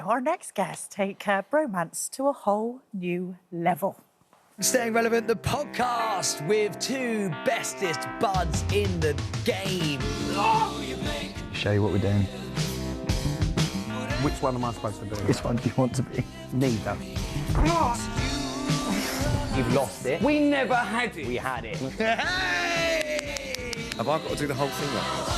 our next guests take bromance to a whole new level. Staying Relevant, the podcast with two bestest buds in the game. Show you what we're doing. Which one am I supposed to be? Which one do you want to be? Neither. You've lost it. We never had it. We had it. Have I got to do the whole thing like this?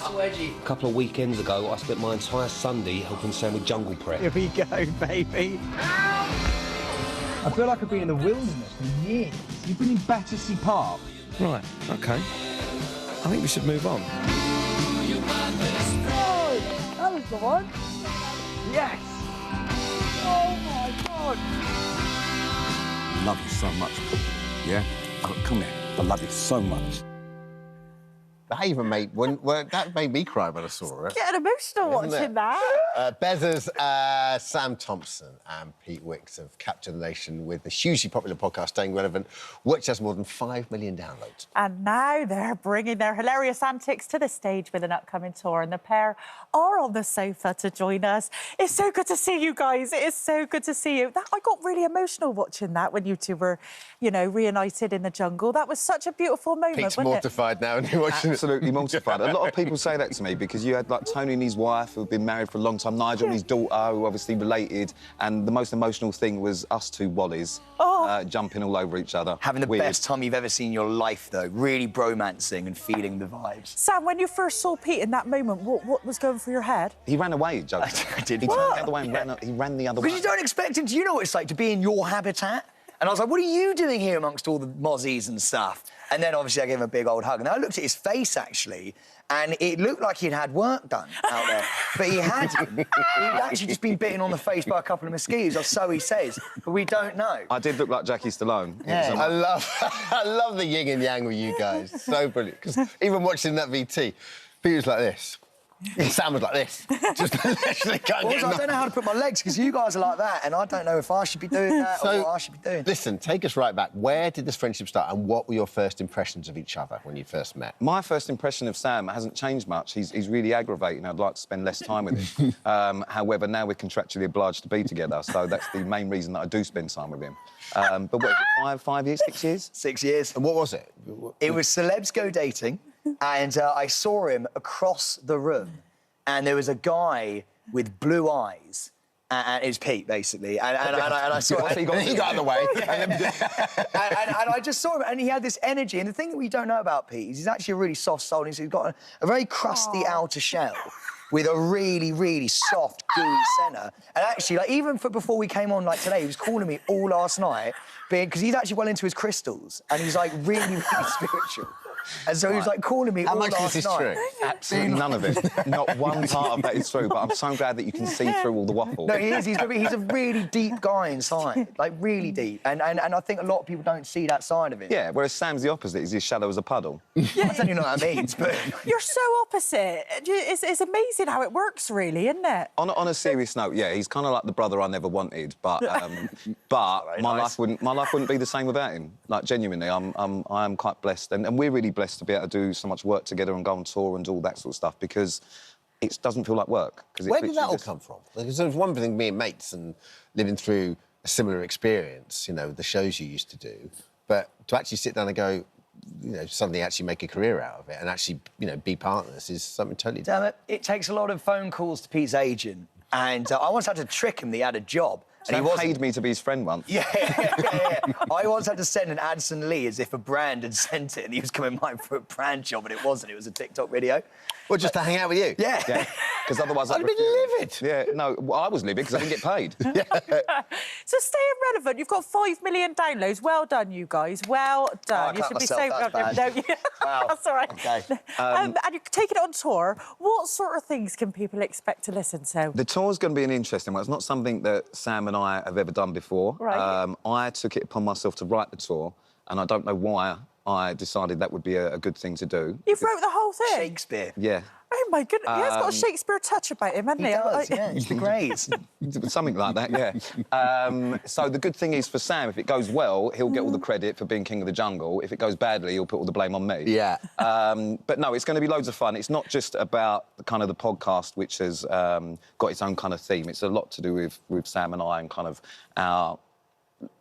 So edgy. A couple of weekends ago, I spent my entire Sunday helping Sam with jungle prep. Here we go, baby. I feel like I've been in the wilderness for years. You've been in Battersea Park. Right, OK. I think we should move on. Oh, that was the one. Yes. Oh, my God. I love you so much. Yeah? Come here. I love you so much. Behaviour, mate. That made me cry when I saw it. Getting emotional watching that. Bez's Sam Thompson and Pete Wicks have captured the nation with the hugely popular podcast Staying Relevant, which has more than 5 million downloads. And now they're bringing their hilarious antics to the stage with an upcoming tour, and the pair are on the sofa to join us. It's so good to see you guys. It is so good to see you. I got really emotional watching that when you two were, you know, reunited in the jungle. That was such a beautiful moment, Pete's wasn't mortified now and you're watching it. Absolutely mortified. A lot of people say that to me because you had, like, Tony and his wife who've been married for a long time, Nigel and his daughter who obviously related, and the most emotional thing was us two Wallies jumping all over each other. Having the best time you've ever seen in your life, though. Really bromancing and feeling the vibes. Sam, when you first saw Pete in that moment, what was going through your head? He ran away, Joe. I did. He turned the other way and he ran the other way. Because you don't expect him to. You know what it's like to be in your habitat? And I was like, what are you doing here amongst all the mozzies and stuff? And then, obviously, I gave him a big old hug. And I looked at his face, actually, and it looked like he'd had work done out there. But he hadn't. He'd actually just been bitten on the face by a couple of mosquitoes, or so he says. But we don't know. I did look like Jackie Stallone. Yeah. I love the yin and yang with you guys. So brilliant. Because even watching that VT, Pete was like this. And Sam was like this. Just literally can't get Also, I don't know how to put my legs, because you guys are like that, and I don't know if I should be doing that or what I should be doing. Listen, take us right back. Where did this friendship start, and what were your first impressions of each other when you first met? My first impression of Sam hasn't changed much. He's really aggravating. I'd like to spend less time with him. However, now we're contractually obliged to be together, so that's the main reason that I do spend time with him. But what, 5 years, 6 years? 6 years. And what was it? It was Celebs Go Dating, and I saw him across the room, and there was a guy with blue eyes, and it was Pete, basically, and I saw him. He got out of the way. and I just saw him, and he had this energy, and the thing that we don't know about Pete is he's actually a really soft soul, and he's got a very crusty outer shell with a really, really soft, gooey centre. And actually, like, even before we came on, like, today, he was calling me all last night, because he's actually well into his crystals, and he's, like, really, really spiritual. And so he was, like, calling me all last night. How much is this true? Absolutely none of it. Not one part of that is true, but I'm so glad that you can see through all the waffle. No, he is. He's a really deep guy inside, like, really deep. And I think a lot of people don't see that side of him. Yeah, whereas Sam's the opposite. He's as shallow as a puddle. Yeah. I don't even know what that means, but... You're so opposite. It's amazing how it works, really, isn't it? On a serious note, yeah, he's kind of like the brother I never wanted, but my life wouldn't be the same without him. Like, genuinely, I am quite blessed, and we're really blessed to be able to do so much work together and go on tour and all that sort of stuff, because it doesn't feel like work. Where did that all come from? Because there's one thing, being mates and living through a similar experience, you know, the shows you used to do, but to actually sit down and go, you know, suddenly actually make a career out of it and actually, you know, be partners is something totally different. Damn it, it takes a lot of phone calls to Pete's agent, and I once had to trick him that he had a job. And he paid me to be his friend once. Yeah. I once had to send an Addison Lee as if a brand had sent it, and he was coming mine for a brand job, and it wasn't. It was a TikTok video. Well, just to hang out with you? Yeah. Because otherwise I'd have been livid. Yeah, no, well, I was livid because I didn't get paid. So Staying Relevant, you've got 5 million downloads. Well done, you guys. Well done. Oh, I clap myself, that's bad. Wow. That's all right. Okay. And you're taking it on tour. What sort of things can people expect to listen to? The tour's going to be an interesting one. It's not something that Sam and I have ever done before. Right. I took it upon myself to write the tour, and I don't know why I decided that would be a good thing to do. You've wrote the whole thing? Shakespeare. Yeah. Oh my goodness, he has got a Shakespeare touch about him, hasn't he? He does, yeah. It's the grades. Something like that, yeah. So the good thing is for Sam, if it goes well, he'll get all the credit for being king of the jungle. If it goes badly, he'll put all the blame on me. Yeah. But no, it's going to be loads of fun. It's not just about kind of the podcast, which has got its own kind of theme. It's a lot to do with Sam and I and kind of our,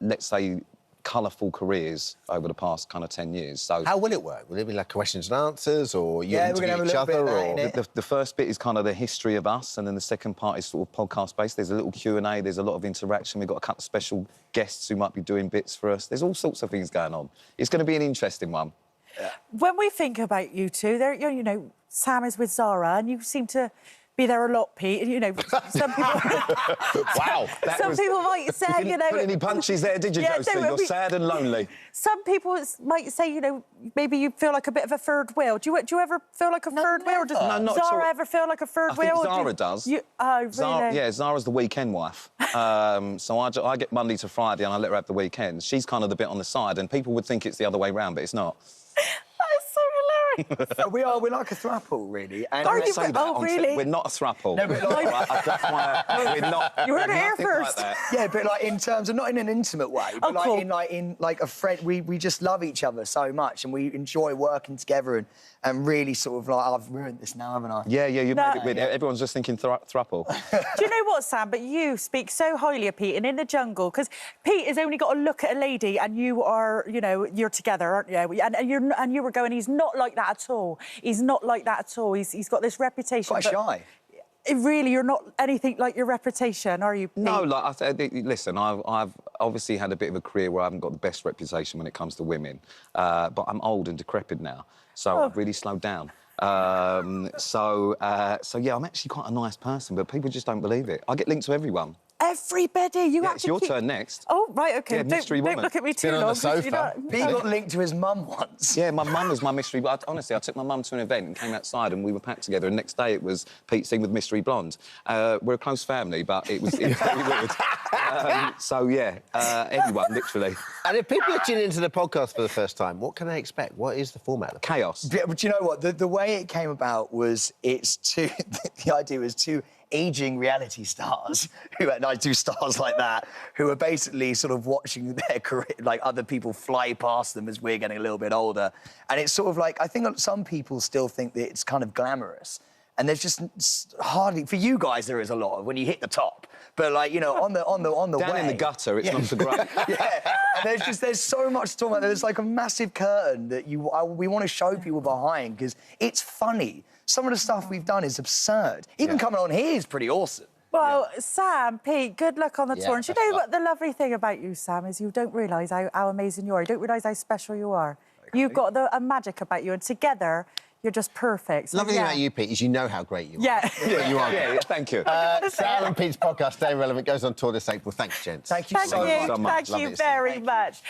let's say, colourful careers over the past kind of 10 years. So How will it work? Will it be like questions and answers, or you Yeah, we're gonna have a each little bit other, of that or in it. the first bit is kind of the history of us, and then the second part is sort of podcast-based. There's a little Q&A, there's a lot of interaction. We've got a couple of special guests who might be doing bits for us. There's all sorts of things going on. It's going to be an interesting one. When we think about you two, there, you know, Sam is with Zara, and you seem to be there a lot, Pete. And, you know, some people... Wow. Some people might say, you know... Put any punches there, did you, Yeah, Josie? no, You're sad and lonely. Some people might say, you know, maybe you feel like a bit of a third wheel. Do you ever feel like a third wheel? Or does No, not at all. Zara ever feel like a third I wheel? think Or Zara does. Oh, really? Yeah, Zara's the weekend wife. So I get Monday to Friday and I let her have the weekends. She's kind of the bit on the side, and people would think it's the other way round, but it's not. That is so hilarious. We're like a throuple, really. And Are Don't you- say that oh, on really? We're not a throuple. No, but like- That's why we're not. You heard it here nothing like first. that. Yeah, but like in terms of not in an intimate way, but Oh, cool. in a friend. We just love each other so much, and we enjoy working together and really sort of like I've ruined this now, haven't I? Yeah, you No. made it weird. Everyone's just thinking throuple. Do you know what, Sam? But you speak so highly of Pete, and in the jungle, because Pete has only got to look at a lady, and you are, you know, you're together, aren't you? And you were going. He's not like that at all. He's not like that at all. He's got this reputation. Quite but shy. Really, you're not anything like your reputation, are you, Pete? No, like I said, listen, I've obviously had a bit of a career where I haven't got the best reputation when it comes to women, but I'm old and decrepit now, so I've really slowed down. So yeah, I'm actually quite a nice person, but people just don't believe it. I get linked to everyone. Everybody, you Yeah, have it's to your keep... turn next. Oh, right, OK. Yeah, mystery don't woman. look at me too Been on long. the 'cause you sofa. know- Pete got linked to his mum once. Yeah, my mum was my mystery. But honestly, I took my mum to an event and came outside and we were packed together. And next day it was Pete seen with Mystery Blonde. We're a close family, but it was very weird. So yeah, anyone literally. And if people are tuning into the podcast for the first time, what can they expect? What is the format of it? Chaos. Yeah, but you know what? The way it came about was the idea was two aging reality stars who do stars like that who are basically sort of watching their career, like other people fly past them as we're getting a little bit older, and it's sort of like I think some people still think that it's kind of glamorous. And there's just hardly for you guys. There is a lot when you hit the top, but like you know, on the Down way, in the gutter, it's not so great. yeah, and there's so much to talk about. There's like a massive curtain that we want to show people behind because it's funny. Some of the stuff we've done is absurd. Even coming on here is pretty awesome. Well, Sam, Pete, good luck on the Yeah, tour. And you best know of luck. what the lovely thing about you, Sam, is you don't realise how amazing you are. You don't realise how special you are. You've got a magic about you, and together, you're just perfect. So, Lovely thing yeah. about you, Pete, is you know how great you are. Yeah. Yeah, you are. Yeah, thank you. Sam and Pete's podcast, Stay Relevant, goes on tour this April. Thanks, gents. Thank you Thank so you. much. so much. Thank Love you it. very Thank you. much.